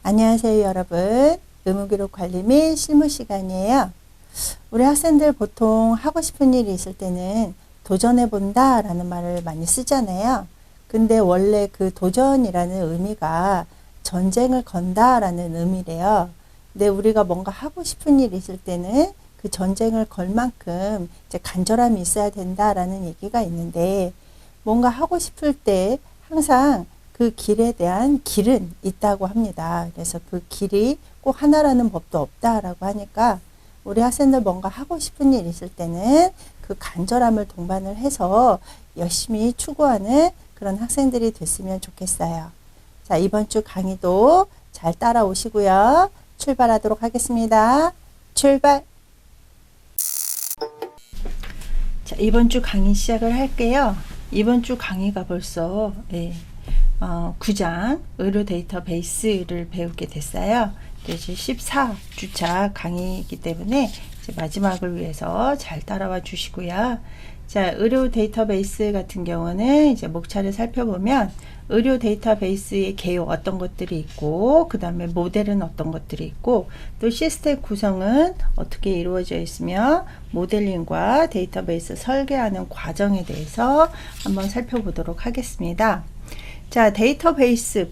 안녕하세요 여러분, 의무기록 관리 및 실무 시간이에요. 우리 학생들 보통 하고 싶은 일이 있을 때는 도전해 본다 라는 말을 많이 쓰잖아요. 근데 원래 그 도전이라는 의미가 전쟁을 건다 라는 의미래요. 근데 우리가 뭔가 하고 싶은 일이 있을 때는 그 전쟁을 걸 만큼 이제 간절함이 있어야 된다 라는 얘기가 있는데, 뭔가 하고 싶을 때 항상 그 길에 대한 길은 있다고 합니다. 그래서 그 길이 꼭 하나라는 법도 없다라고 하니까 우리 학생들 뭔가 하고 싶은 일 있을 때는 그 간절함을 동반을 해서 열심히 추구하는 그런 학생들이 됐으면 좋겠어요. 자, 이번 주 강의도 잘 따라오시고요. 출발하도록 하겠습니다. 출발! 자, 이번 주 강의 시작을 할게요. 이번 주 강의가 벌써 9장 의료 데이터베이스를 배우게 됐어요. 이제 14주차 강의이기 때문에 이제 마지막을 위해서 잘 따라와 주시고요. 자, 의료 데이터베이스 같은 경우는 이제 목차를 살펴보면 의료 데이터베이스의 개요 어떤 것들이 있고, 그 다음에 모델은 어떤 것들이 있고, 또 시스템 구성은 어떻게 이루어져 있으며 모델링과 데이터베이스 설계하는 과정에 대해서 한번 살펴보도록 하겠습니다. 자, 데이터베이스,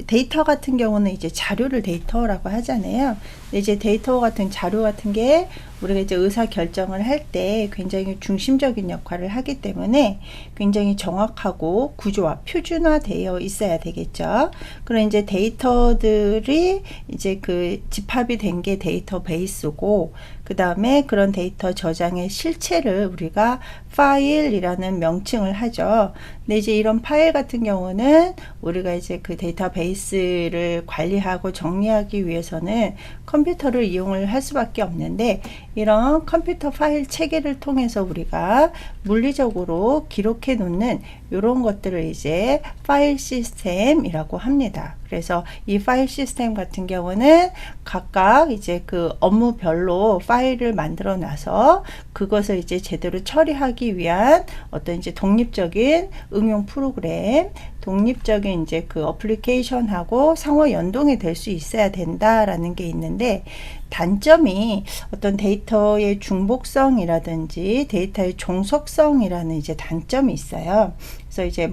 데이터 같은 경우는 이제 자료를 데이터라고 하잖아요. 이제 데이터 같은 자료 같은 게 우리가 이제 의사 결정을 할 때 굉장히 중심적인 역할을 하기 때문에 굉장히 정확하고 구조화, 표준화되어 있어야 되겠죠. 그런 이제 데이터들이 이제 그 집합이 된 게 데이터베이스고, 그 다음에 그런 데이터 저장의 실체를 우리가 파일이라는 명칭을 하죠. 근데 이제 이런 파일 같은 경우는 우리가 이제 그 데이터베이스를 관리하고 정리하기 위해서는 컴퓨터를 이용을 할 수밖에 없는데, 이런 컴퓨터 파일 체계를 통해서 우리가 물리적으로 기록해 놓는 이런 것들을 이제 파일 시스템이라고 합니다. 그래서 이 파일 시스템 같은 경우는 각각 이제 그 업무별로 파일을 만들어 놔서 그것을 이제 제대로 처리하기 위한 어떤 이제 독립적인 응용 프로그램, 독립적인 이제 그 어플리케이션하고 상호 연동이 될 수 있어야 된다라는 게 있는데, 단점이 어떤 데이터의 중복성이라든지 데이터의 종속성이라는 이제 단점이 있어요. 그래서 이제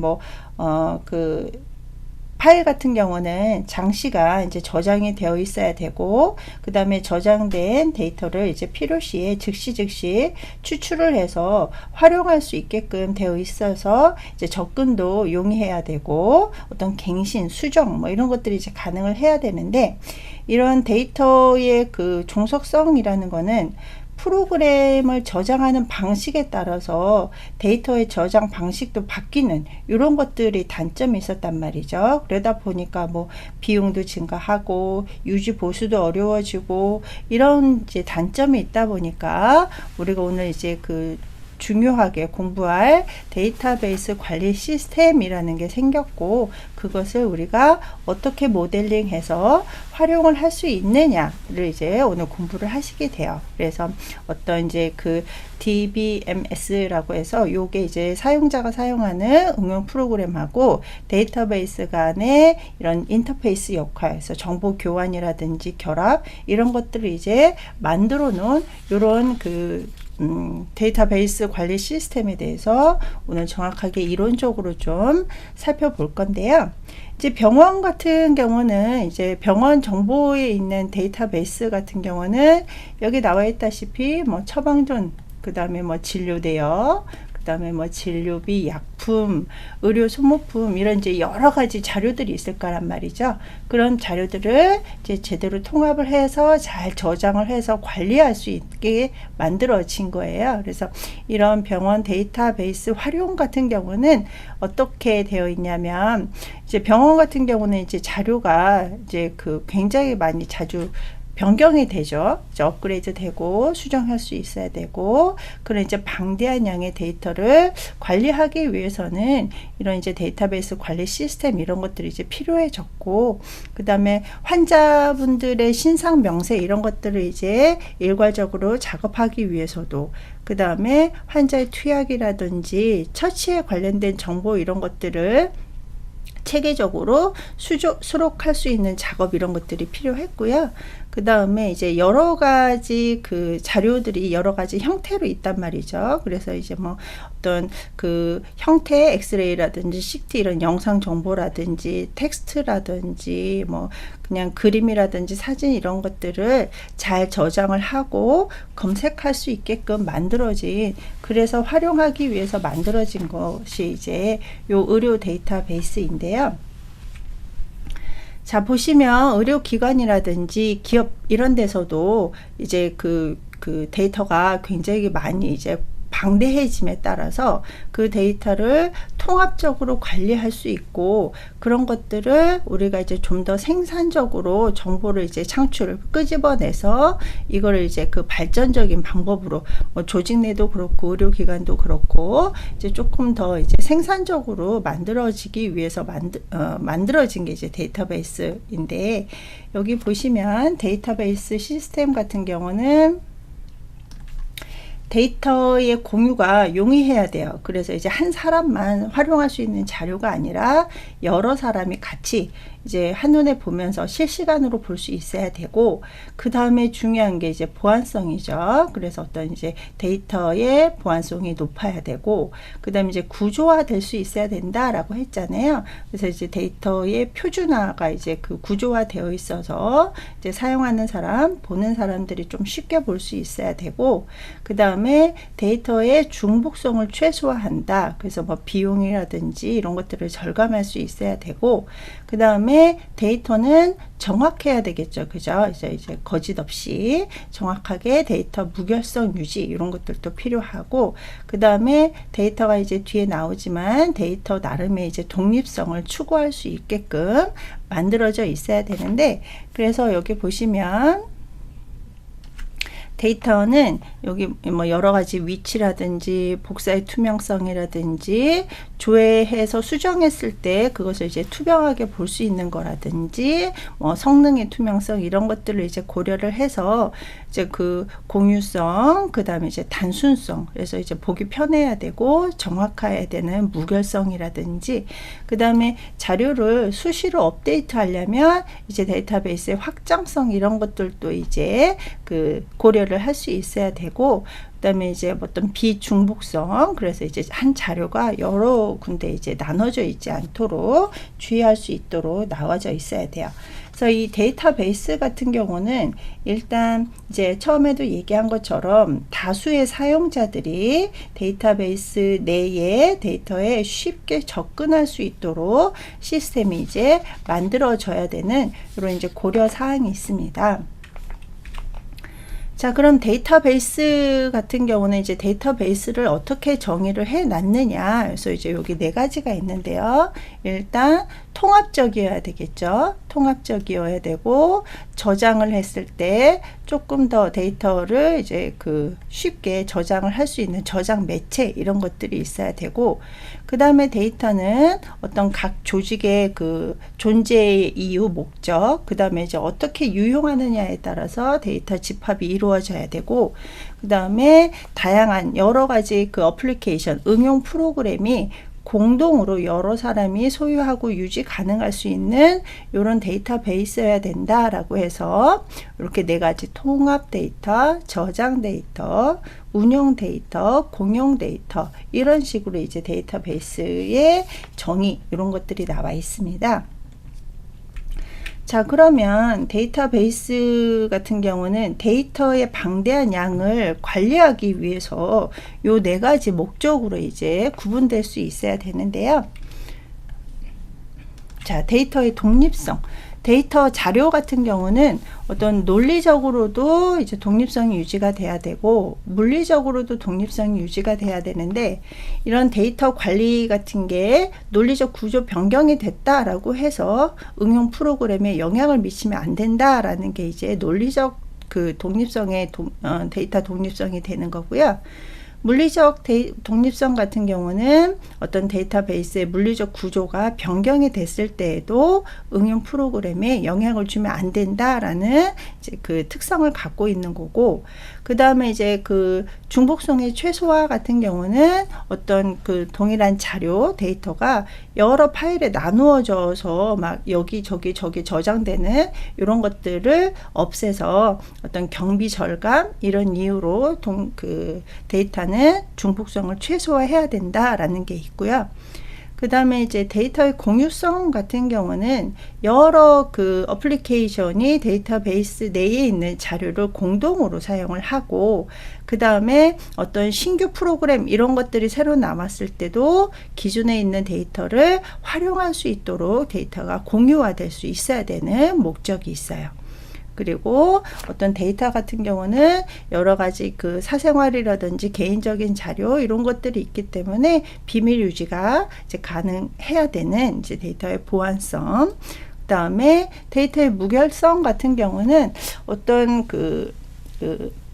파일 같은 경우는 장시간 이제 저장이 되어 있어야 되고, 그 다음에 저장된 데이터를 이제 필요시에 즉시 추출을 해서 활용할 수 있게끔 되어 있어서 이제 접근도 용이해야 되고, 어떤 갱신, 수정 뭐 이런 것들이 이제 가능을 해야 되는데, 이런 데이터의 그 종속성이라는 거는 프로그램을 저장하는 방식에 따라서 데이터의 저장 방식도 바뀌는 이런 것들이 단점이 있었단 말이죠. 그러다 보니까 뭐 비용도 증가하고 유지 보수도 어려워지고 이런 이제 단점이 있다 보니까 우리가 오늘 이제 그 중요하게 공부할 데이터베이스 관리 시스템이라는 게 생겼고, 그것을 우리가 어떻게 모델링해서 활용을 할 수 있느냐를 이제 오늘 공부를 하시게 돼요. 그래서 어떤 이제 그 DBMS라고 해서 요게 이제 사용자가 사용하는 응용 프로그램하고 데이터베이스 간의 이런 인터페이스 역할에서 정보 교환이라든지 결합 이런 것들을 이제 만들어 놓은 요런 그 데이터베이스 관리 시스템에 대해서 오늘 정확하게 이론적으로 좀 살펴볼 건데요. 이제 병원 같은 경우는 이제 병원 정보에 있는 데이터베이스 같은 경우는 여기 나와 있다시피 뭐 처방전, 그 다음에 뭐 진료 내역, 그 다음에 뭐 진료비, 약품, 의료 소모품 이런 이제 여러 가지 자료들이 있을 거란 말이죠. 그런 자료들을 이제 제대로 통합을 해서 잘 저장을 해서 관리할 수 있게 만들어진 거예요. 그래서 이런 병원 데이터베이스 활용 같은 경우는 어떻게 되어 있냐면, 이제 병원 같은 경우는 이제 자료가 이제 그 굉장히 많이 자주 변경이 되죠. 이제 업그레이드 되고 수정할 수 있어야 되고, 그런 이제 방대한 양의 데이터를 관리하기 위해서는 이런 이제 데이터베이스 관리 시스템 이런 것들이 이제 필요해졌고, 그 다음에 환자분들의 신상 명세 이런 것들을 이제 일괄적으로 작업하기 위해서도, 그 다음에 환자의 투약이라든지 처치에 관련된 정보 이런 것들을 체계적으로 수록할 수 있는 작업 이런 것들이 필요했고요. 그 다음에 이제 여러 가지 그 자료들이 여러 가지 형태로 있단 말이죠. 그래서 이제 뭐 어떤 그 형태의 엑스레이라든지 CT 이런 영상 정보라든지 텍스트라든지 뭐 그냥 그림이라든지 사진 이런 것들을 잘 저장을 하고 검색할 수 있게끔 만들어진, 그래서 활용하기 위해서 만들어진 것이 이제 요 의료 데이터베이스인데요. 자, 보시면 의료기관이라든지 기업 이런 데서도 이제 그 데이터가 굉장히 많이 이제 방대해짐에 따라서 그 데이터를 통합적으로 관리할 수 있고, 그런 것들을 우리가 이제 좀 더 생산적으로 정보를 이제 창출을 끄집어내서 이거를 이제 그 발전적인 방법으로 뭐 조직 내도 그렇고 의료기관도 그렇고 이제 조금 더 이제 생산적으로 만들어지기 위해서 만들어진 게 이제 데이터베이스인데, 여기 보시면 데이터베이스 시스템 같은 경우는 데이터의 공유가 용이해야 돼요. 그래서 이제 한 사람만 활용할 수 있는 자료가 아니라 여러 사람이 같이 이제 한눈에 보면서 실시간으로 볼 수 있어야 되고, 그 다음에 중요한 게 이제 보안성이죠. 그래서 어떤 이제 데이터의 보안성이 높아야 되고, 그 다음에 이제 구조화 될 수 있어야 된다라고 했잖아요. 그래서 이제 데이터의 표준화가 이제 그 구조화 되어 있어서 이제 사용하는 사람, 보는 사람들이 좀 쉽게 볼 수 있어야 되고, 그 다음에 데이터의 중복성을 최소화한다. 그래서 뭐 비용이라든지 이런 것들을 절감할 수 있어야 되고, 그 다음에 데이터는 정확해야 되겠죠. 그죠? 이제 거짓 없이 정확하게 데이터 무결성 유지 이런 것들도 필요하고, 그 다음에 데이터가 이제 뒤에 나오지만 데이터 나름의 이제 독립성을 추구할 수 있게끔 만들어져 있어야 되는데, 그래서 여기 보시면 데이터는 여기 뭐 여러 가지 위치라든지 복사의 투명성이라든지 조회해서 수정했을 때 그것을 이제 투명하게 볼 수 있는 거라든지 뭐 성능의 투명성 이런 것들을 이제 고려를 해서 이제 그 공유성, 그 다음에 이제 단순성, 그래서 이제 보기 편해야 되고 정확해야 되는 무결성이라든지, 그 다음에 자료를 수시로 업데이트 하려면 이제 데이터베이스의 확장성 이런 것들도 이제 그 고려를 할 수 있어야 되고, 그 다음에 이제 어떤 비중복성, 그래서 이제 한 자료가 여러 군데 이제 나눠져 있지 않도록 주의할 수 있도록 나와져 있어야 돼요. 그래서 이 데이터베이스 같은 경우는 일단 이제 처음에도 얘기한 것처럼 다수의 사용자들이 데이터베이스 내에 데이터에 쉽게 접근할 수 있도록 시스템이 이제 만들어져야 되는 이런 이제 고려 사항이 있습니다. 자, 그럼 데이터베이스 같은 경우는 이제 데이터베이스를 어떻게 정의를 해 놨느냐. 그래서 이제 여기 네 가지가 있는데요. 일단 통합적이어야 되겠죠. 통합적이어야 되고, 저장을 했을 때 조금 더 데이터를 이제 그 쉽게 저장을 할 수 있는 저장 매체 이런 것들이 있어야 되고, 그 다음에 데이터는 어떤 각 조직의 그 존재의 이유, 목적, 그 다음에 이제 어떻게 유용하느냐에 따라서 데이터 집합이 이루어져야 되고, 그 다음에 다양한 여러 가지 그 어플리케이션, 응용 프로그램이 공동으로 여러 사람이 소유하고 유지 가능할 수 있는 이런 데이터베이스여야 된다라고 해서 이렇게 네 가지 통합 데이터, 저장 데이터, 운용 데이터, 공용 데이터 이런 식으로 이제 데이터베이스의 정의 이런 것들이 나와 있습니다. 자, 그러면 데이터베이스 같은 경우는 데이터의 방대한 양을 관리하기 위해서 요 네 가지 목적으로 이제 구분될 수 있어야 되는데요. 자, 데이터의 독립성. 데이터 자료 같은 경우는 어떤 논리적으로도 이제 독립성이 유지가 돼야 되고 물리적으로도 독립성이 유지가 돼야 되는데, 이런 데이터 관리 같은 게 논리적 구조 변경이 됐다라고 해서 응용 프로그램에 영향을 미치면 안 된다라는 게 이제 논리적 그 독립성의 데이터 독립성이 되는 거고요. 물리적 독립성 같은 경우는 어떤 데이터베이스의 물리적 구조가 변경이 됐을 때에도 응용 프로그램에 영향을 주면 안 된다라는 이제 그 특성을 갖고 있는 거고, 그 다음에 이제 그 중복성의 최소화 같은 경우는 어떤 그 동일한 자료 데이터가 여러 파일에 나누어져서 막 여기저기 저장되는 이런 것들을 없애서 어떤 경비 절감 이런 이유로 그 데이터는 중복성을 최소화해야 된다라는 게 있고요. 그 다음에 이제 데이터의 공유성 같은 경우는 여러 그 어플리케이션이 데이터베이스 내에 있는 자료를 공동으로 사용을 하고, 그 다음에 어떤 신규 프로그램 이런 것들이 새로 나왔을 때도 기존에 있는 데이터를 활용할 수 있도록 데이터가 공유화될 수 있어야 되는 목적이 있어요. 그리고 어떤 데이터 같은 경우는 여러 가지 그 사생활이라든지 개인적인 자료 이런 것들이 있기 때문에 비밀 유지가 이제 가능해야 되는 이제 데이터의 보안성. 그다음에 데이터의 무결성 같은 경우는 어떤 그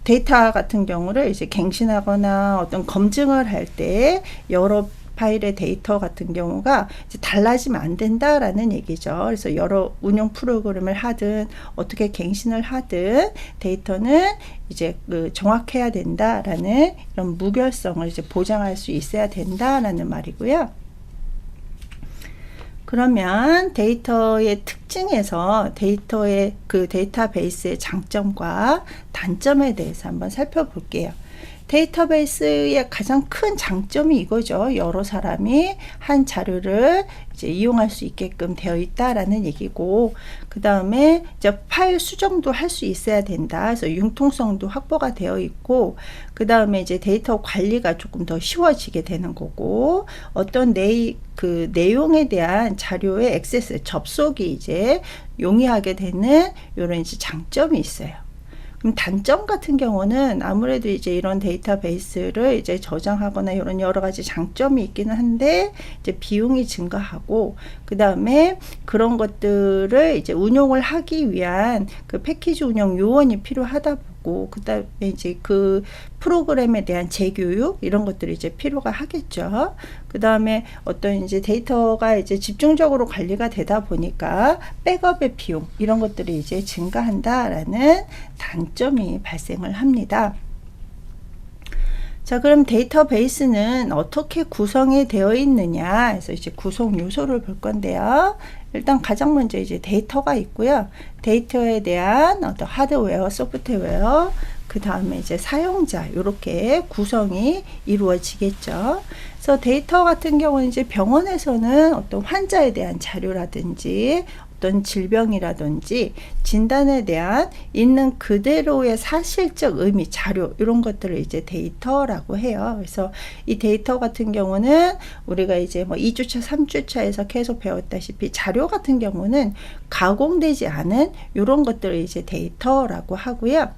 데이터 같은 경우를 이제 갱신하거나 어떤 검증을 할 때 여러 파일의 데이터 같은 경우가 이제 달라지면 안 된다라는 얘기죠. 그래서 여러 운용 프로그램을 하든 어떻게 갱신을 하든 데이터는 이제 정확해야 된다라는 이런 무결성을 이제 보장할 수 있어야 된다라는 말이고요. 그러면 데이터의 특징에서 데이터의 그 데이터베이스의 장점과 단점에 대해서 한번 살펴볼게요. 데이터베이스의 가장 큰 장점이 이거죠. 여러 사람이 한 자료를 이제 이용할 수 있게끔 되어 있다라는 얘기고, 그 다음에 이제 파일 수정도 할 수 있어야 된다. 그래서 융통성도 확보가 되어 있고, 그 다음에 이제 데이터 관리가 조금 더 쉬워지게 되는 거고, 어떤 그 내용에 대한 자료의 액세스, 접속이 이제 용이하게 되는 이런 이제 장점이 있어요. 그럼 단점 같은 경우는 아무래도 이제 이런 데이터베이스를 이제 저장하거나 이런 여러 가지 장점이 있기는 한데, 이제 비용이 증가하고, 그 다음에 그런 것들을 이제 운용을 하기 위한 그 패키지 운영 요원이 필요하다 보고, 그 다음에 이제 그 프로그램에 대한 재교육 이런 것들이 이제 필요가 하겠죠. 그 다음에 어떤 이제 데이터가 이제 집중적으로 관리가 되다 보니까 백업의 비용 이런 것들이 이제 증가한다라는 단점이 발생을 합니다. 자, 그럼 데이터베이스는 어떻게 구성이 되어 있느냐 해서 이제 구성 요소를 볼 건데요. 일단 가장 먼저 이제 데이터가 있고요. 데이터에 대한 어떤 하드웨어, 소프트웨어, 그 다음에 이제 사용자, 이렇게 구성이 이루어지겠죠. 그래서 데이터 같은 경우는 이제 병원에서는 어떤 환자에 대한 자료라든지 어떤 질병이라든지 진단에 대한 있는 그대로의 사실적 의미, 자료 이런 것들을 이제 데이터라고 해요. 그래서 이 데이터 같은 경우는 우리가 이제 뭐 2주차, 3주차에서 계속 배웠다시피 자료 같은 경우는 가공되지 않은 이런 것들을 이제 데이터라고 하고요.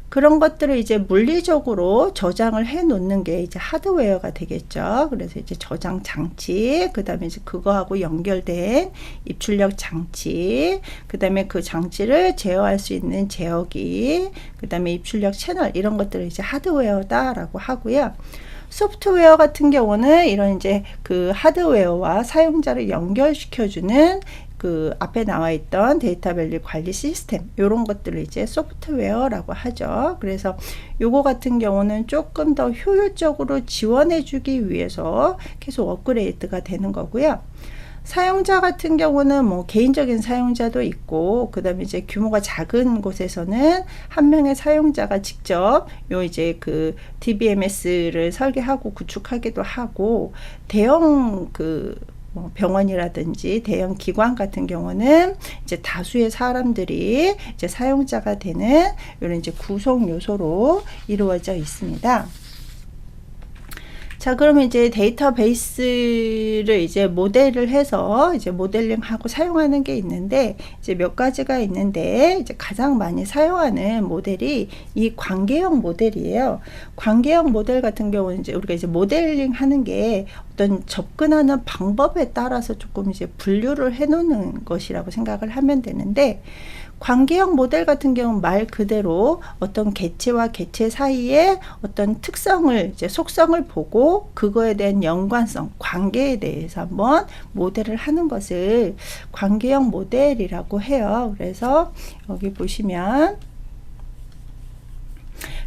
그런 것들을 이제 물리적으로 저장을 해 놓는 게 이제 하드웨어가 되겠죠. 그래서 이제 저장 장치, 그 다음에 이제 그거하고 연결된 입출력 장치, 그 다음에 그 장치를 제어할 수 있는 제어기, 그 다음에 입출력 채널, 이런 것들을 이제 하드웨어다라고 하고요. 소프트웨어 같은 경우는 이런 이제 그 하드웨어와 사용자를 연결시켜주는 그 앞에 나와 있던 데이터 밸류 관리 시스템 이런 것들을 이제 소프트웨어라고 하죠. 그래서 요거 같은 경우는 조금 더 효율적으로 지원해 주기 위해서 계속 업그레이드가 되는 거고요. 사용자 같은 경우는 뭐 개인적인 사용자도 있고, 그 다음에 이제 규모가 작은 곳에서는 한 명의 사용자가 직접 요 이제 그 DBMS를 설계하고 구축하기도 하고, 대형 그 병원이라든지 대형 기관 같은 경우는 이제 다수의 사람들이 이제 사용자가 되는 이런 이제 구성 요소로 이루어져 있습니다. 자, 그러면 이제 데이터베이스를 이제 모델을 해서 이제 모델링하고 사용하는 게 있는데, 이제 몇 가지가 있는데, 이제 가장 많이 사용하는 모델이 이 관계형 모델이에요. 관계형 모델 같은 경우는 이제 우리가 이제 모델링 하는 게 어떤 접근하는 방법에 따라서 조금 이제 분류를 해 놓는 것이라고 생각을 하면 되는데, 관계형 모델 같은 경우는 말 그대로 어떤 개체와 개체 사이에 어떤 특성을, 이제 속성을 보고 그거에 대한 연관성, 관계에 대해서 한번 모델을 하는 것을 관계형 모델이라고 해요. 그래서 여기 보시면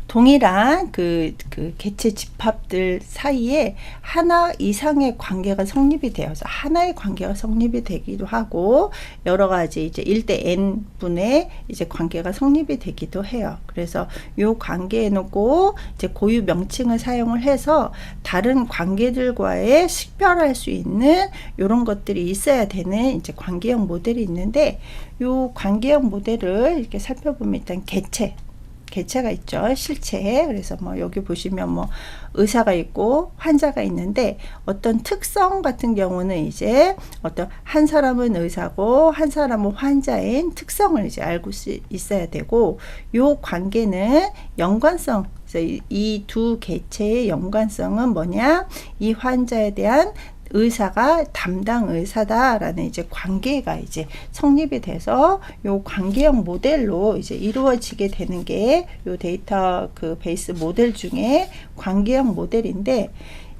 동일한 그 개체 집합들 사이에 하나 이상의 관계가 성립이 되어서 하나의 관계가 성립이 되기도 하고, 여러 가지 이제 1대 n 분의 이제 관계가 성립이 되기도 해요. 그래서 요 관계에 놓고 이제 고유 명칭을 사용을 해서 다른 관계들과의 식별할 수 있는 요런 것들이 있어야 되는 이제 관계형 모델이 있는데, 요 관계형 모델을 이렇게 살펴보면 일단 개체가 있죠. 실체. 그래서 뭐 여기 보시면 뭐 의사가 있고 환자가 있는데, 어떤 특성 같은 경우는 이제 어떤 한 사람은 의사고 한 사람은 환자인 특성을 이제 알고 있어야 되고, 요 관계는 연관성. 그래서 이 두 개체의 연관성은 뭐냐? 이 환자에 대한 의사가 담당 의사다라는 이제 관계가 이제 성립이 돼서 요 관계형 모델로 이제 이루어지게 되는 게 요 데이터 그 베이스 모델 중에 관계형 모델인데,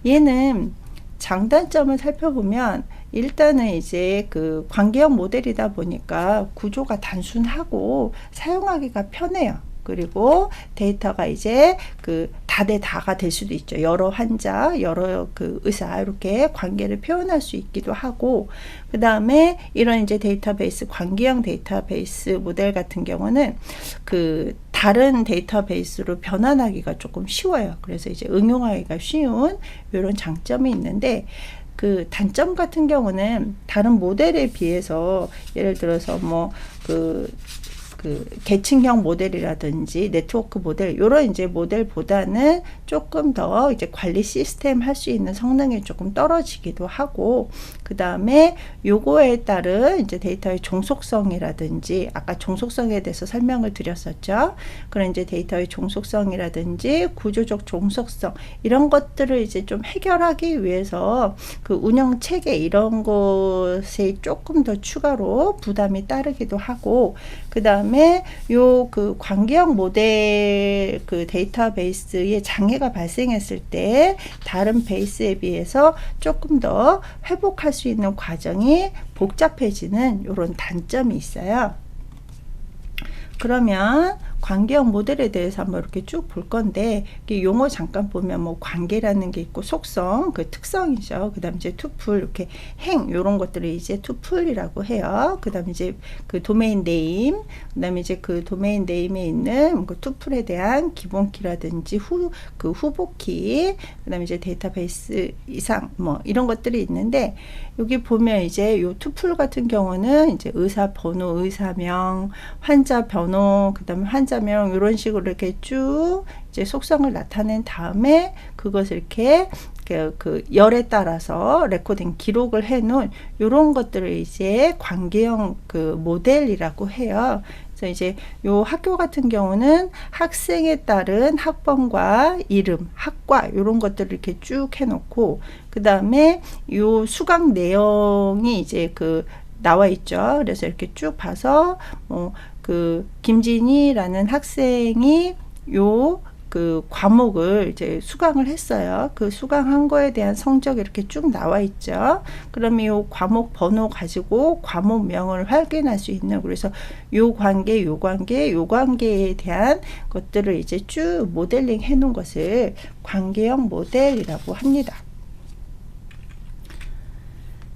얘는 장단점을 살펴보면 일단은 이제 그 관계형 모델이다 보니까 구조가 단순하고 사용하기가 편해요. 그리고 데이터가 이제 그 다대 다가 될 수도 있죠. 여러 환자, 여러 그 의사 이렇게 관계를 표현할 수 있기도 하고, 그 다음에 이런 이제 데이터베이스, 관계형 데이터베이스 모델 같은 경우는 그 다른 데이터베이스로 변환하기가 조금 쉬워요. 그래서 이제 응용하기가 쉬운 이런 장점이 있는데, 그 단점 같은 경우는 다른 모델에 비해서 예를 들어서 뭐 그 계층형 모델이라든지 네트워크 모델, 이런 이제 모델보다는 조금 더 이제 관리 시스템 할 수 있는 성능이 조금 떨어지기도 하고, 그 다음에 요거에 따른 이제 데이터의 종속성이라든지, 아까 종속성에 대해서 설명을 드렸었죠. 그런 이제 데이터의 종속성이라든지 구조적 종속성, 이런 것들을 이제 좀 해결하기 위해서 그 운영 체계 이런 것에 조금 더 추가로 부담이 따르기도 하고, 그 다음에 요 그 관계형 모델 그 데이터베이스에 장애가 발생했을 때 다른 베이스에 비해서 조금 더 회복할 수 있는 과정이 복잡해지는 이런 단점이 있어요. 그러면 관계형 모델에 대해서 한번 이렇게 쭉 볼 건데, 용어 잠깐 보면 뭐 관계라는 게 있고 속성, 그 특성이죠. 그 다음 이제 투플, 이렇게 행, 요런 것들을 이제 투플이라고 해요. 그 다음 이제 그 도메인 네임, 그 다음에 이제 그 도메인 네임에 있는 그 투플에 대한 기본키라든지 그 후보키, 그 다음에 이제 데이터베이스 이상, 뭐 이런 것들이 있는데, 여기 보면 이제 요 투플 같은 경우는 이제 의사 번호, 의사명, 환자 번호, 그 다음에 환자명, 이런 식으로 이렇게 쭉 이제 속성을 나타낸 다음에 그것을 이렇게 그 열에 따라서 레코딩 기록을 해 놓은 이런 것들을 이제 관계형 그 모델이라고 해요. 그래서 이제 요 학교 같은 경우는 학생에 따른 학번과 이름, 학과 이런 것들을 이렇게 쭉 해놓고, 그 다음에 요 수강 내용이 이제 그 나와 있죠. 그래서 이렇게 쭉 봐서 그 김진희라는 학생이 요 그 과목을 이제 수강을 했어요. 그 수강한 거에 대한 성적이 이렇게 쭉 나와 있죠. 그러면 요 과목 번호 가지고 과목명을 확인할 수 있는, 그래서 요 관계, 요 관계, 요 관계에 대한 것들을 이제 쭉 모델링 해 놓은 것을 관계형 모델이라고 합니다.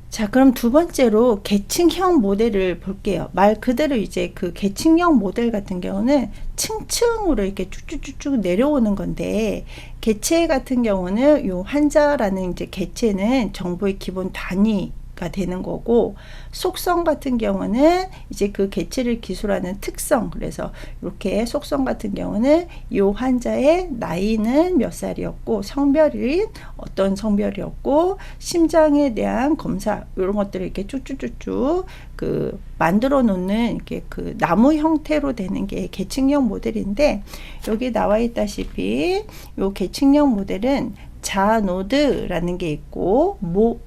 자, 그럼 두 번째로 계층형 모델을 볼게요. 말 그대로 이제 그 계층형 모델 같은 경우는 층층으로 이렇게 쭉쭉쭉쭉 내려오는 건데, 개체 같은 경우는 요 환자라는 이제 개체는 정보의 기본 단위, 되는 거고, 속성 같은 경우는 이제 그 개체를 기술하는 특성, 그래서 이렇게 속성 같은 경우는 이 환자의 나이는 몇 살이었고, 성별이 어떤 성별이었고, 심장에 대한 검사 이런 것들을 이렇게 쭉쭉쭉쭉 그 만들어 놓는 이렇게 그 나무 형태로 되는 게 계층형 모델인데, 여기 나와 있다시피 이 계층형 모델은 자노드라는 게 있고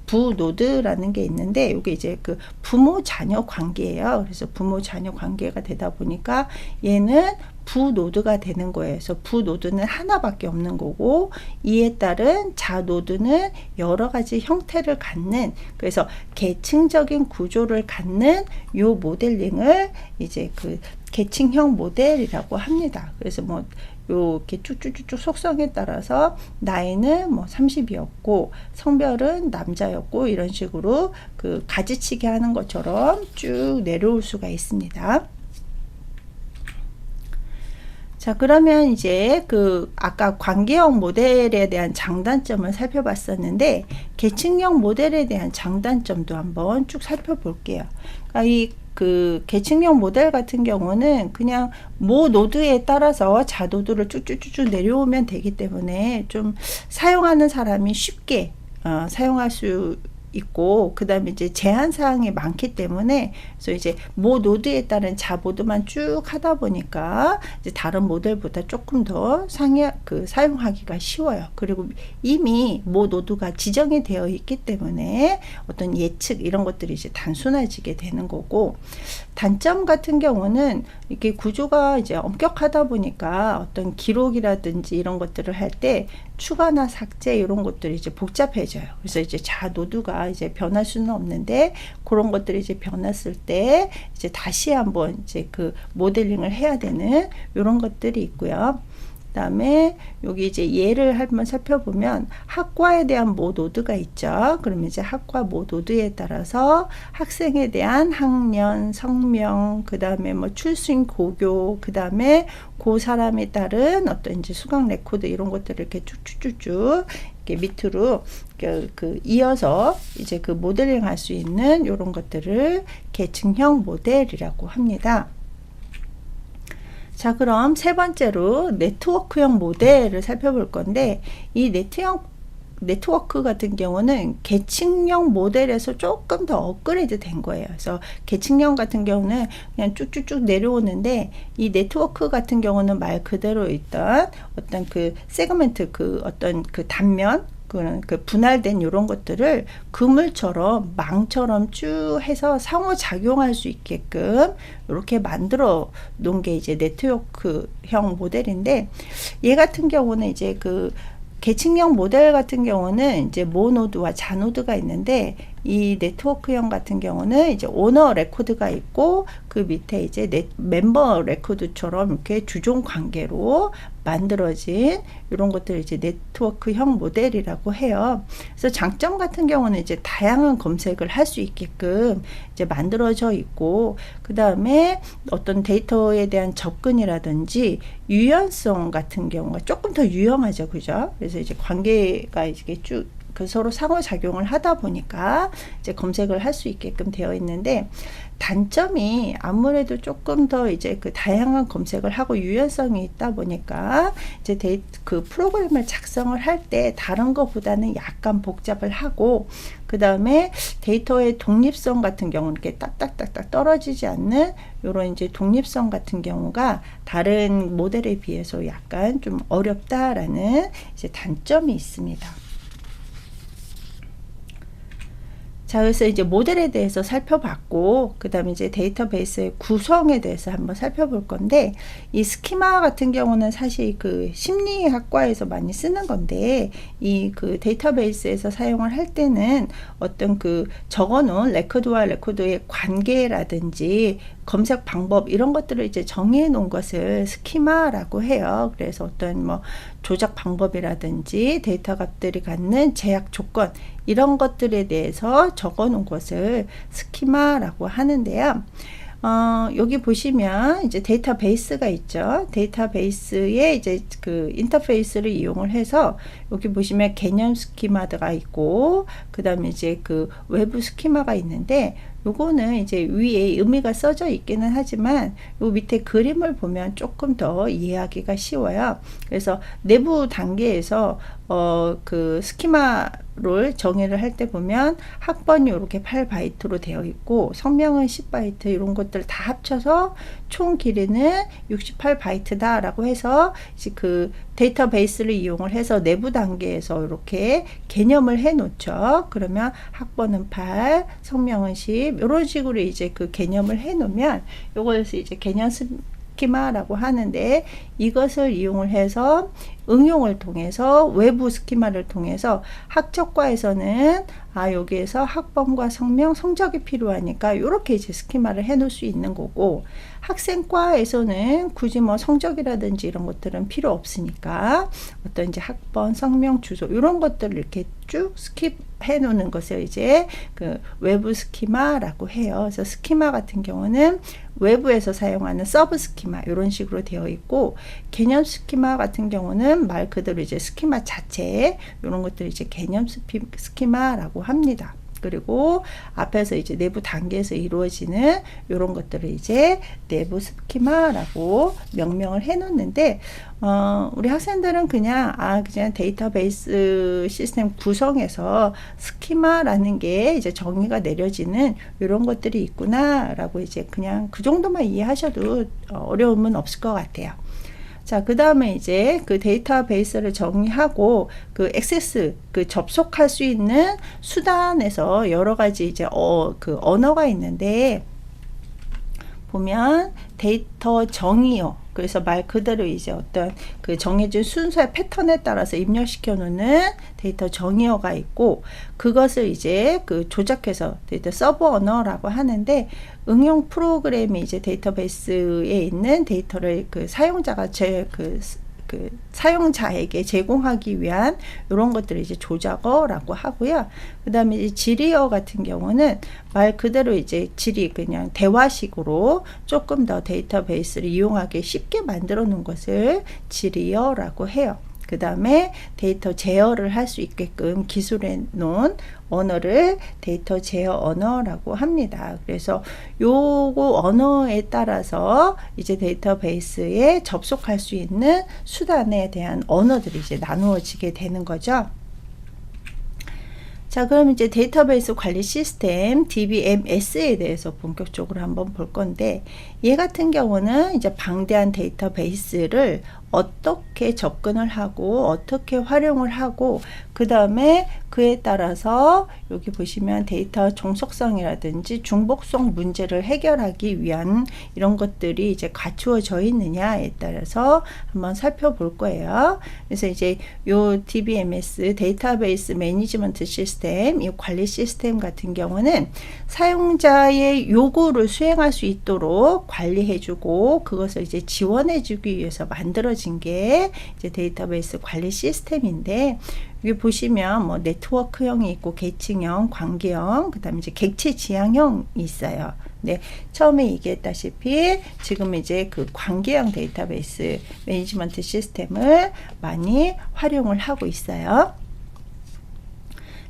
부노드라는 게 있는데, 이게 이제 그 부모 자녀 관계예요. 그래서 부모 자녀 관계가 되다 보니까 얘는 부노드가 되는 거예요. 그래서 부노드는 하나밖에 없는 거고, 이에 따른 자노드는 여러 가지 형태를 갖는, 그래서 계층적인 구조를 갖는 요 모델링을 이제 그 계층형 모델이라고 합니다. 그래서 뭐 요렇게 쭉쭉쭉 속성에 따라서 나이는 뭐 30이었고 성별은 남자였고, 이런 식으로 그 가지치기 하는 것처럼 쭉 내려올 수가 있습니다. 자, 그러면 이제 그 아까 관계형 모델에 대한 장단점을 살펴봤었는데, 계층형 모델에 대한 장단점도 한번 쭉 살펴볼게요. 그러니까 이 그 계층형 모델 같은 경우는 그냥 모 노드에 따라서 자노드를 쭉쭉쭉 내려오면 되기 때문에 좀 사용하는 사람이 쉽게 사용할 수 있고, 그 다음에 이제 제한 사항이 많기 때문에, 그래서 이제 모 노드에 따른 자보드만 쭉 하다 보니까 이제 다른 모델보다 조금 더 사용하기가 쉬워요. 그리고 이미 모 노드가 지정이 되어 있기 때문에 어떤 예측 이런 것들이 이제 단순해지게 되는 거고, 단점 같은 경우는 이렇게 구조가 이제 엄격하다 보니까 어떤 기록이라든지 이런 것들을 할 때 추가나 삭제 이런 것들이 이제 복잡해져요. 그래서 이제 자노드가 이제 변할 수는 없는데, 그런 것들이 이제 변했을 때 이제 다시 한번 이제 그 모델링을 해야 되는 이런 것들이 있고요. 그다음에 여기 이제 예를 한번 살펴보면 학과에 대한 모 노드가 있죠. 그러면 이제 학과 모 노드에 따라서 학생에 대한 학년, 성명, 그다음에 뭐 출신 고교, 그다음에 그 사람에 따른 어떤 이제 수강 레코드 이런 것들을 이렇게 쭉쭉쭉쭉 이렇게 밑으로 그 이어서 이제 그 모델링 할 수 있는 이런 것들을 계층형 모델이라고 합니다. 자, 그럼 세 번째로 네트워크형 모델을 살펴볼 건데, 이 네트워크 같은 경우는 계층형 모델에서 조금 더 업그레이드 된 거예요. 그래서 계층형 같은 경우는 그냥 쭉쭉쭉 내려오는데, 이 네트워크 같은 경우는 말 그대로 있던 어떤 그 세그멘트, 그 어떤 그 단면, 그 분할된 이런 것들을 그물처럼 망처럼 쭉 해서 상호작용할 수 있게끔 이렇게 만들어 놓은 게 이제 네트워크형 모델인데, 얘 같은 경우는 이제 그 계층형 모델 같은 경우는 이제 모노드와 자노드가 있는데, 이 네트워크형 같은 경우는 이제 오너 레코드가 있고, 그 밑에 이제 멤버 레코드처럼 이렇게 주종 관계로 만들어진 이런 것들 이제 네트워크형 모델이라고 해요. 그래서 장점 같은 경우는 이제 다양한 검색을 할 수 있게끔 이제 만들어져 있고, 그 다음에 어떤 데이터에 대한 접근이라든지 유연성 같은 경우가 조금 더 유용하죠, 그죠? 그래서 이제 관계가 이게 쭉 그 서로 상호작용을 하다 보니까 이제 검색을 할 수 있게끔 되어 있는데, 단점이 아무래도 조금 더 이제 그 다양한 검색을 하고 유연성이 있다 보니까 이제 그 프로그램을 작성을 할 때 다른 것보다는 약간 복잡을 하고, 그 다음에 데이터의 독립성 같은 경우는 이렇게 딱딱딱딱 떨어지지 않는 이런 이제 독립성 같은 경우가 다른 모델에 비해서 약간 좀 어렵다라는 이제 단점이 있습니다. 자, 그래서 이제 모델에 대해서 살펴봤고, 그 다음에 이제 데이터베이스의 구성에 대해서 한번 살펴볼 건데, 이 스키마 같은 경우는 사실 그 심리학과에서 많이 쓰는 건데, 이 그 데이터베이스에서 사용을 할 때는 어떤 그 적어놓은 레코드와 레코드의 관계라든지 검색 방법 이런 것들을 이제 정의해 놓은 것을 스키마라고 해요. 그래서 어떤 뭐 조작 방법이라든지 데이터 값들이 갖는 제약 조건 이런 것들에 대해서 적어 놓은 것을 스키마라고 하는데요. 여기 보시면 이제 데이터베이스가 있죠. 데이터베이스에 이제 그 인터페이스를 이용을 해서 여기 보시면 개념 스키마가 있고 그 다음에 이제 그 외부 스키마가 있는데 요거는 이제 위에 의미가 써져 있기는 하지만 요 밑에 그림을 보면 조금 더 이해하기가 쉬워요. 그래서 내부 단계에서 그 스키마를 정의를 할 때 보면 학번이 이렇게 8바이트로 되어 있고 성명은 10바이트 이런 것들 다 합쳐서 총 길이는 68바이트다 라고 해서 이제 그 데이터베이스를 이용을 해서 내부 단계에서 이렇게 개념을 해 놓죠. 그러면 학번은 8, 성명은 10 이런 식으로 이제 그 개념을 해 놓으면 요것을 이제 개념 스키마라고 하는데 이것을 이용을 해서 응용을 통해서 외부 스키마를 통해서 학적과에서는 여기에서 학번과 성명, 성적이 필요하니까 이렇게 이제 스키마를 해 놓을 수 있는 거고 학생과에서는 굳이 뭐 성적이라든지 이런 것들은 필요 없으니까 어떤 이제 학번, 성명, 주소 이런 것들을 이렇게 쭉 스킵해 놓는 것을 이제 그 외부 스키마라고 해요. 그래서 스키마 같은 경우는 외부에서 사용하는 서브 스키마 이런 식으로 되어 있고 개념 스키마 같은 경우는 말 그대로 이제 스키마 자체 이런 것들 이제 개념 스키마라고 합니다. 그리고 앞에서 이제 내부 단계에서 이루어지는 이런 것들을 이제 내부 스키마라고 명명을 해 놓는데 우리 학생들은 그냥 데이터베이스 시스템 구성에서 스키마라는 게 이제 정의가 내려지는 이런 것들이 있구나라고 이제 그냥 그 정도만 이해하셔도 어려움은 없을 것 같아요. 자, 그 다음에 이제 그 데이터베이스를 정의하고 그 액세스, 그 접속할 수 있는 수단에서 여러 가지 이제 그 언어가 있는데 보면 데이터 정의어. 그래서 말 그대로 이제 어떤 그 정해진 순서의 패턴에 따라서 입력시켜 놓는 데이터 정의어가 있고 그것을 이제 그 조작해서 데이터 서버 언어라고 하는데 응용 프로그램이 이제 데이터베이스에 있는 데이터를 그 사용자가 그 사용자에게 제공하기 위한 이런 것들을 이제 조작어라고 하고요. 그 다음에 이제 질의어 같은 경우는 말 그대로 이제 질의 그냥 대화식으로 조금 더 데이터베이스를 이용하기 쉽게 만들어 놓은 것을 질의어라고 해요. 그 다음에 데이터 제어를 할 수 있게끔 기술해 놓은 언어를 데이터 제어 언어라고 합니다. 그래서 요거 언어에 따라서 이제 데이터베이스에 접속할 수 있는 수단에 대한 언어들이 이제 나누어지게 되는 거죠. 자, 그럼 이제 데이터베이스 관리 시스템 DBMS에 대해서 본격적으로 한번 볼 건데 얘 같은 경우는 이제 방대한 데이터베이스를 어떻게 접근을 하고 어떻게 활용을 하고 그 다음에 그에 따라서 여기 보시면 데이터 종속성이라든지 중복성 문제를 해결하기 위한 이런 것들이 이제 갖추어져 있느냐에 따라서 한번 살펴볼 거예요. 그래서 이제 요 DBMS 데이터베이스 매니지먼트 시스템 이 관리 시스템 같은 경우는 사용자의 요구를 수행할 수 있도록 관리해주고 그것을 이제 지원해주기 위해서 만들어진 게 이제 데이터베이스 관리 시스템인데 여기 보시면 뭐 네트워크형이 있고 계층형, 관계형, 그 다음에 이제 객체 지향형이 있어요. 네, 처음에 얘기했다시피 지금 이제 그 관계형 데이터베이스 매니지먼트 시스템을 많이 활용을 하고 있어요.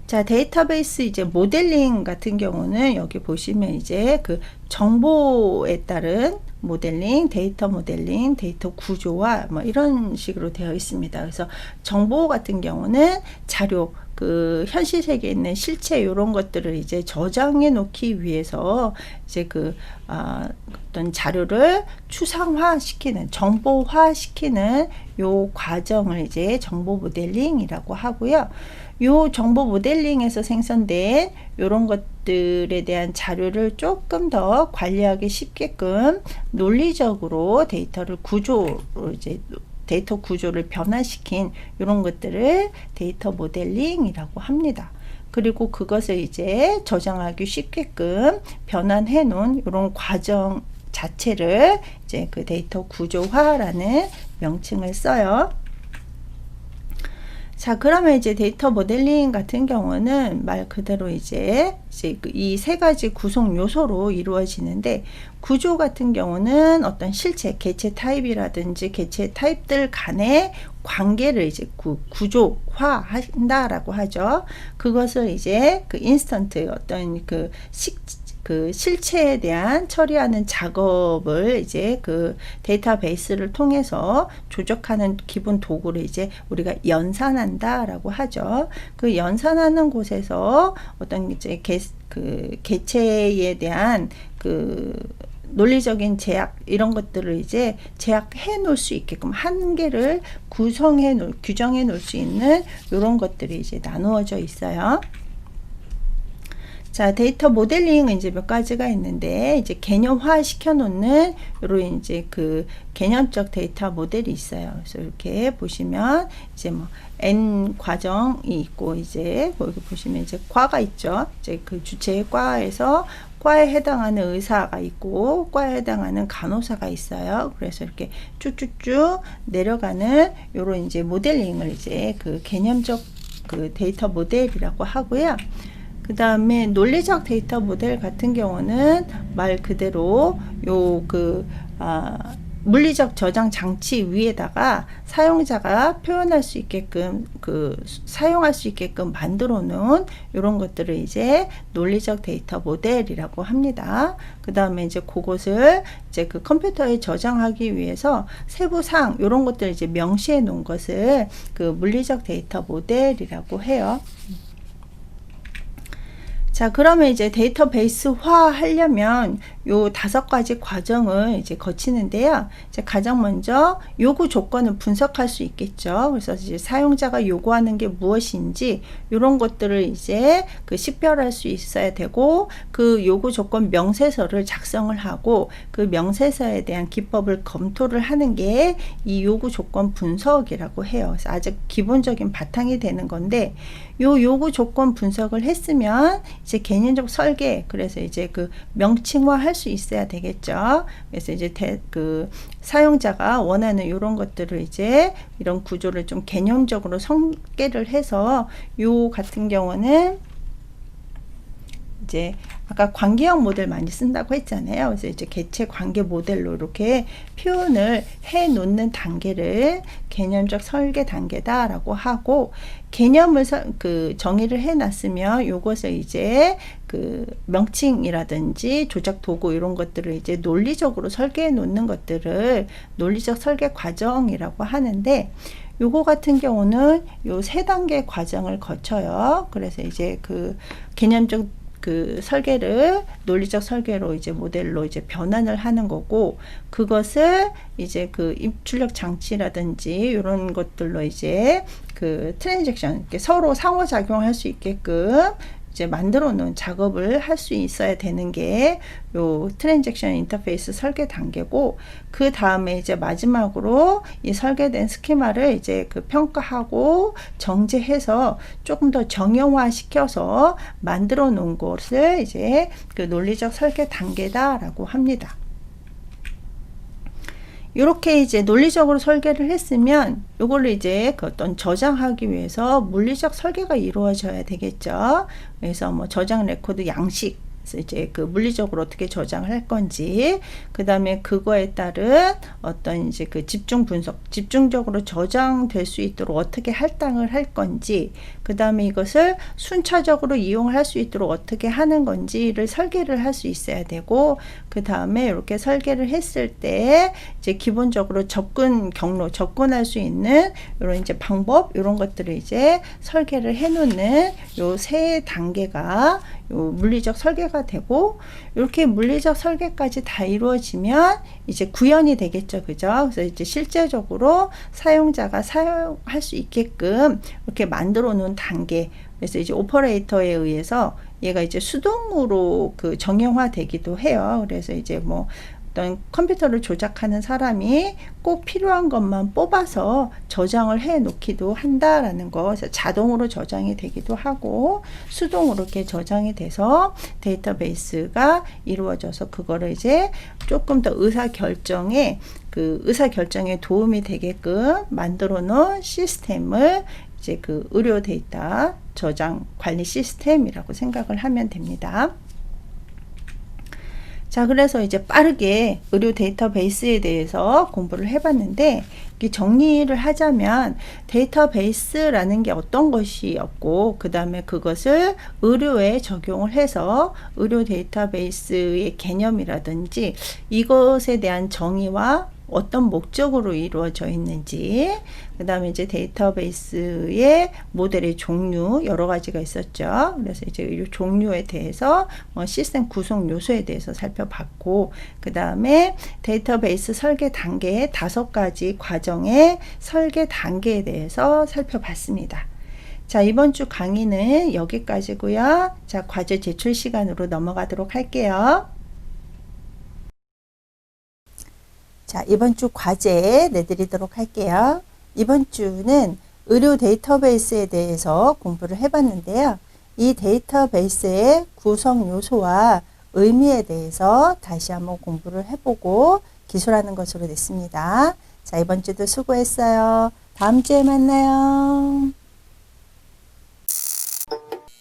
자, 데이터베이스 이제 모델링 같은 경우는 여기 보시면 이제 그 정보에 따른 모델링, 데이터 모델링, 데이터 구조화 뭐 이런 식으로 되어 있습니다. 그래서 정보 같은 경우는 자료, 그 현실 세계에 있는 실체 이런 것들을 이제 저장해 놓기 위해서 이제 그 어떤 자료를 추상화 시키는, 정보화 시키는 요 과정을 이제 정보 모델링이라고 하고요. 요 정보 모델링에서 생성된 이런 것들에 대한 자료를 조금 더 관리하기 쉽게끔 논리적으로 데이터를 이제 데이터 구조를 변화시킨 이런 것들을 데이터 모델링이라고 합니다. 그리고 그것을 이제 저장하기 쉽게끔 변환해 놓은 이런 과정 자체를 이제 그 데이터 구조화라는 명칭을 써요. 자, 그러면 이제 데이터 모델링 같은 경우는 말 그대로 이제 이 세 가지 구성 요소로 이루어지는데, 구조 같은 경우는 어떤 실체, 개체 타입이라든지 개체 타입들 간의 관계를 이제 구조화 한다라고 하죠. 그것을 이제 그 인스턴트 어떤 그 실체에 대한 처리하는 작업을 이제 그 데이터베이스를 통해서 조작하는 기본 도구를 이제 우리가 연산한다라고 하죠. 그 연산하는 곳에서 어떤 이제 개체에 대한 그 논리적인 제약 이런 것들을 이제 제약해 놓을 수 있게끔 한계를 규정해 놓을 수 있는 이런 것들이 이제 나누어져 있어요. 자, 데이터 모델링은 이제 몇 가지가 있는데, 이제 개념화 시켜 놓는 요런 이제 그 개념적 데이터 모델이 있어요. 그래서 이렇게 보시면 이제 뭐 N 과정이 있고, 이제 여기 보시면 이제 과가 있죠. 이제 그 주체의 과에서 과에 해당하는 의사가 있고, 과에 해당하는 간호사가 있어요. 그래서 이렇게 쭉쭉쭉 내려가는 요런 이제 모델링을 이제 그 개념적 그 데이터 모델이라고 하고요. 그 다음에 논리적 데이터 모델 같은 경우는 말 그대로 물리적 저장 장치 위에다가 사용자가 표현할 수 있게끔 사용할 수 있게끔 만들어 놓은 이런 것들을 이제 논리적 데이터 모델이라고 합니다. 그 다음에 이제 그것을 이제 그 컴퓨터에 저장하기 위해서 세부사항 이런 것들을 이제 명시해 놓은 것을 그 물리적 데이터 모델이라고 해요. 자, 그러면 이제 데이터베이스화 하려면 요 5가지 과정을 이제 거치는데요. 이제 가장 먼저 요구 조건을 분석할 수 있겠죠. 그래서 이제 사용자가 요구하는 게 무엇인지 이런 것들을 이제 그 식별할 수 있어야 되고, 그 요구 조건 명세서를 작성을 하고 그 명세서에 대한 기법을 검토를 하는 게 이 요구 조건 분석이라고 해요. 그래서 아주 기본적인 바탕이 되는 건데, 요 요구 조건 분석을 했으면 이제 개념적 설계, 그래서 이제 그 명칭화 할 수 있어야 되겠죠. 그래서 이제 그 사용자가 원하는 이런 것들을 이제 이런 구조를 좀 개념적으로 설계를 해서, 요 같은 경우는 이제 아까 관계형 모델 많이 쓴다고 했잖아요. 그래서 이제 개체 관계 모델로 이렇게 표현을 해 놓는 단계를 개념적 설계 단계다라고 하고, 개념을 정의를 해 놨으면 요것을 이제 그 명칭이라든지 조작 도구 이런 것들을 이제 논리적으로 설계해 놓는 것들을 논리적 설계 과정이라고 하는데, 요거 같은 경우는 요 3단계 과정을 거쳐요. 그래서 이제 그 개념적 그 설계를 논리적 설계로 이제 모델로 이제 변환을 하는 거고, 그것을 이제 그 입출력 장치라든지 이런 것들로 이제 그 트랜잭션 서로 상호작용할 수 있게끔 이제 만들어 놓은 작업을 할 수 있어야 되는 게 요 트랜잭션 인터페이스 설계 단계고, 그 다음에 이제 마지막으로 이 설계된 스키마를 이제 그 평가하고 정제해서 조금 더 정형화 시켜서 만들어 놓은 것을 이제 그 논리적 설계 단계다라고 합니다. 이렇게 이제 논리적으로 설계를 했으면 요거를 이제 그 어떤 저장하기 위해서 물리적 설계가 이루어져야 되겠죠. 그래서 뭐 저장 레코드 양식, 그래서 이제 그 물리적으로 어떻게 저장을 할 건지, 그 다음에 그거에 따른 어떤 이제 그 집중 분석, 집중적으로 저장될 수 있도록 어떻게 할당을 할 건지, 그 다음에 이것을 순차적으로 이용을 할 수 있도록 어떻게 하는 건지를 설계를 할 수 있어야 되고, 그 다음에 이렇게 설계를 했을 때 이제 기본적으로 접근 경로, 접근할 수 있는 이런 이제 방법, 이런 것들을 이제 설계를 해 놓는 요 3단계가 요 물리적 설계가 되고, 이렇게 물리적 설계까지 다 이루어지면 이제 구현이 되겠죠. 그죠? 그래서 이제 실제적으로 사용자가 사용할 수 있게끔 이렇게 만들어 놓은 단계. 그래서 이제 오퍼레이터에 의해서 얘가 이제 수동으로 그 정형화 되기도 해요. 그래서 이제 뭐 어떤 컴퓨터를 조작하는 사람이 꼭 필요한 것만 뽑아서 저장을 해 놓기도 한다라는 거. 그래서 자동으로 저장이 되기도 하고 수동으로 이렇게 저장이 돼서 데이터베이스가 이루어져서 그거를 이제 조금 더 의사결정에 도움이 되게끔 만들어 놓은 시스템을 이제 그 의료 데이터 저장 관리 시스템이라고 생각을 하면 됩니다. 자, 그래서 이제 빠르게 의료 데이터베이스에 대해서 공부를 해봤는데, 정리를 하자면 데이터베이스라는 게 어떤 것이었고, 그 다음에 그것을 의료에 적용을 해서 의료 데이터베이스의 개념이라든지 이것에 대한 정의와 어떤 목적으로 이루어져 있는지, 그 다음에 이제 데이터베이스의 모델의 종류 여러 가지가 있었죠. 그래서 이제 이 종류에 대해서 시스템 구성 요소에 대해서 살펴봤고, 그 다음에 데이터베이스 설계 단계의 5가지 과정의 설계 단계에 대해서 살펴봤습니다. 자, 이번 주 강의는 여기까지고요. 자, 과제 제출 시간으로 넘어가도록 할게요. 자, 이번 주 과제 내드리도록 할게요. 이번 주는 의료 데이터베이스에 대해서 공부를 해봤는데요. 이 데이터베이스의 구성 요소와 의미에 대해서 다시 한번 공부를 해보고 기술하는 것으로 냈습니다. 자, 이번 주도 수고했어요. 다음 주에 만나요.